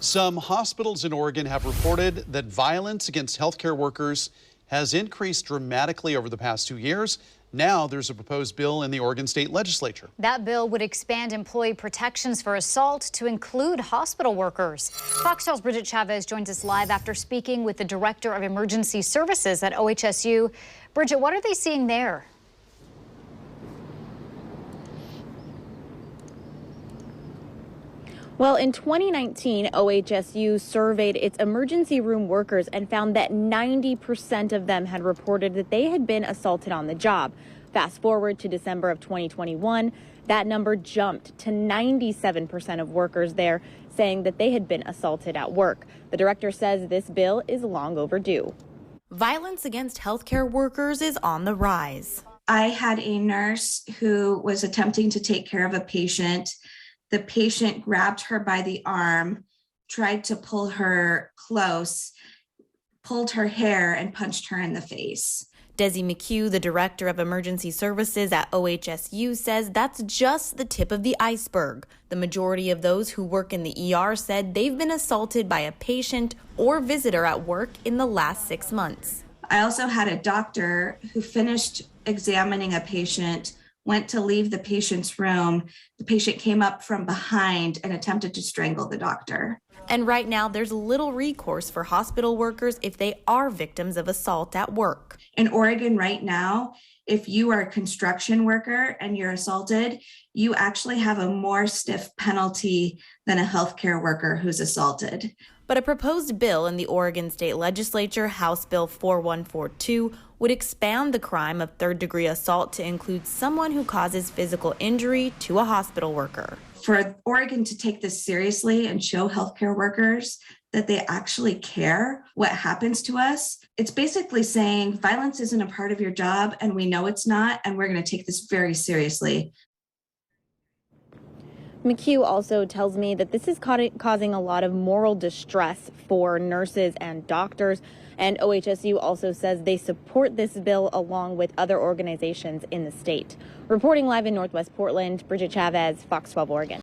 Some hospitals in Oregon have reported that violence against healthcare workers has increased dramatically over the past 2 years. Now there's a proposed bill in the Oregon State Legislature. That bill would expand employee protections for assault to include hospital workers. Fox 12's Bridget Chavez joins us live after speaking with the Director of Emergency Services at OHSU. Bridget, what are they seeing there? Well, in 2019, OHSU surveyed its emergency room workers and found that 90% of them had reported that they had been assaulted on the job. Fast forward to December of 2021, that number jumped to 97% of workers there saying that they had been assaulted at work. The director says this bill is long overdue. Violence against healthcare workers is on the rise. I had a nurse who was attempting to take care of a patient. The patient grabbed her by the arm, tried to pull her close, pulled her hair, and punched her in the face. Desi McHugh, the Director of Emergency Services at OHSU, says that's just the tip of the iceberg. The majority of those who work in the ER said they've been assaulted by a patient or visitor at work in the last 6 months. I also had a doctor who finished examining a patient, went to leave the patient's room. The patient came up from behind and attempted to strangle the doctor. And right now, there's little recourse for hospital workers if they are victims of assault at work. In Oregon right now, if you are a construction worker and you're assaulted, you actually have a more stiff penalty than a healthcare worker who's assaulted. But a proposed bill in the Oregon State Legislature, House Bill 4142, would expand the crime of third-degree assault to include someone who causes physical injury to a hospital worker. For Oregon to take this seriously and show healthcare workers that they actually care what happens to us, it's basically saying violence isn't a part of your job, and we know it's not, and we're going to take this very seriously. McHugh also tells me that this is causing a lot of moral distress for nurses and doctors. And OHSU also says they support this bill along with other organizations in the state. Reporting live in Northwest Portland, Bridget Chavez, Fox 12 Oregon.